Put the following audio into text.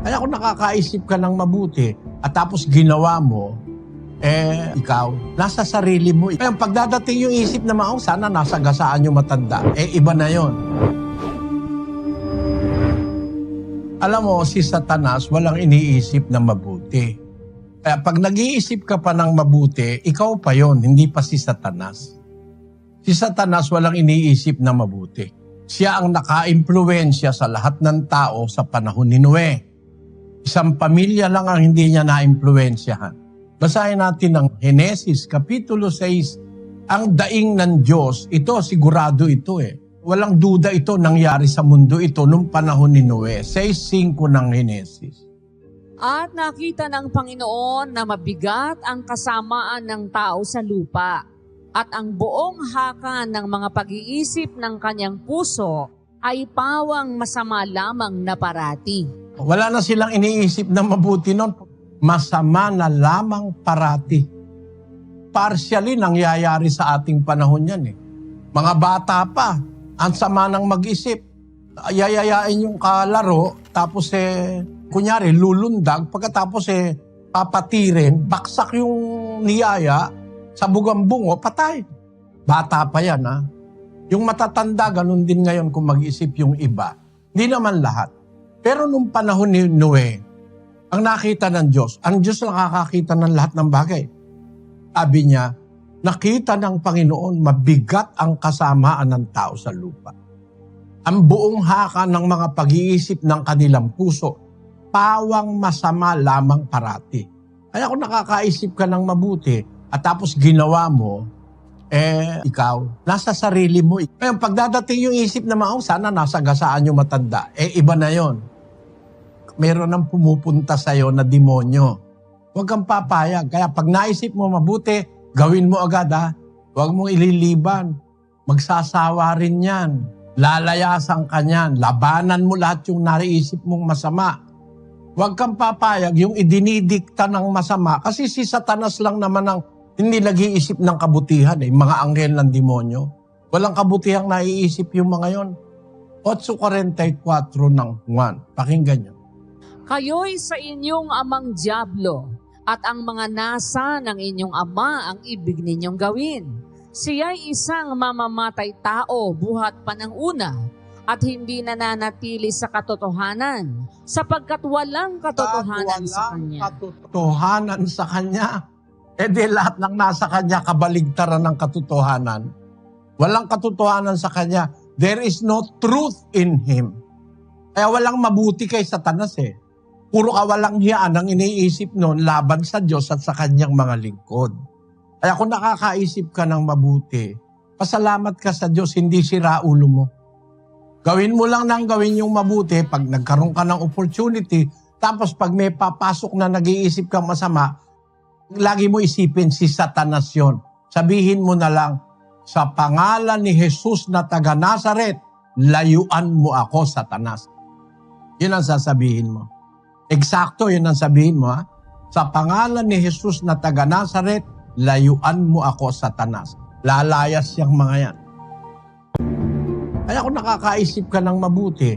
Kaya kung nakakaisip ka ng mabuti at tapos ginawa mo, ikaw, nasa sarili mo. Kaya pagdadating yung isip na sana nasa gasaan yung matanda, iba na yon. Alam mo, si Satanas walang iniisip na mabuti. Kaya pag nag-iisip ka pa ng mabuti, ikaw pa yon, hindi pa si Satanas. Si Satanas walang iniisip na mabuti. Siya ang naka-impluwensya sa lahat ng tao sa panahon ni Noe. Isang pamilya lang ang hindi niya na-impluwensyahan. Basahin natin ang Henesis, Kapitulo 6. Ang daing ng Diyos, ito sigurado ito Walang duda ito nangyari sa mundo ito nung panahon ni Noe. 6:5 ng Henesis. At nakita ng Panginoon na mabigat ang kasamaan ng tao sa lupa at ang buong haka ng mga pag-iisip ng kanyang puso ay pawang masama lamang na parati. Wala na silang iniisip na mabuti nun. Masama na lamang parati. Partially nangyayari sa ating panahon yan Mga bata pa, ang sama ng mag-isip. Yayayain yung kalaro, tapos kunyari lulundag, pagkatapos papatirin, baksak yung niyaya, sabog ang bungo, patay. Bata pa yan Yung matatanda, ganun din ngayon kung mag-isip yung iba. Hindi naman lahat. Pero nung panahon ni Noe, ang nakita ng Diyos, ang Diyos nakakakita ng lahat ng bagay. Sabi niya, nakita ng Panginoon mabigat ang kasamaan ng tao sa lupa. Ang buong haka ng mga pag-iisip ng kanilang puso, pawang masama lamang parati. Kaya kung nakakaisip ka ng mabuti at tapos ginawa mo, ikaw, nasa sarili mo. Kaya pagdadating yung isip na sana nasa gasaan yung matanda, iba na yon. Meron nang pumupunta sa'yo na demonyo. Huwag kang papayag. Kaya pag naisip mo mabuti, gawin mo agad Huwag mong ililiban. Magsasawa rin yan. Lalayasan ka niyan. Labanan mo lahat yung naiisip mong masama. Huwag kang papayag yung idinidikta ng masama. Kasi si Satanas lang naman ang hindi nag-iisip ng kabutihan Mga anghel ng demonyo. Walang kabutihang naiisip yung mga yon. 8:44 ng Juan. Pakinggan nyo. Kayo'y sa inyong amang dyablo, at ang mga nasa ng inyong ama ang ibig ninyong gawin. Siya'y isang mamamatay tao buhat pa ng una, at hindi nananatili sa katotohanan, sapagkat walang katotohanan sa kanya. Katotohanan sa kanya. Di lahat ng nasa kanya kabaligtaran ng katotohanan. Walang katotohanan sa kanya. There is no truth in him. Kaya walang mabuti kay Satanas Puro kawalang hiyaan ang iniisip nun laban sa Diyos at sa kanyang mga lingkod. Kaya kung nakakaisip ka ng mabuti, pasalamat ka sa Diyos, hindi sira ulo mo. Gawin mo lang ng gawin yung mabuti pag nagkaroon ka ng opportunity, tapos pag may papasok na nag-iisip kang masama, lagi mo isipin si Satanas yun. Sabihin mo na lang, sa pangalan ni Jesus na taga Nazaret, layuan mo ako, Satanas. Yun ang sasabihin mo. Eksakto, yun ang sabihin mo Sa pangalan ni Jesus na taga Nazaret, layuan mo ako, Satanas. Lalayas yung mga yan. Kaya kung nakakaisip ka ng mabuti,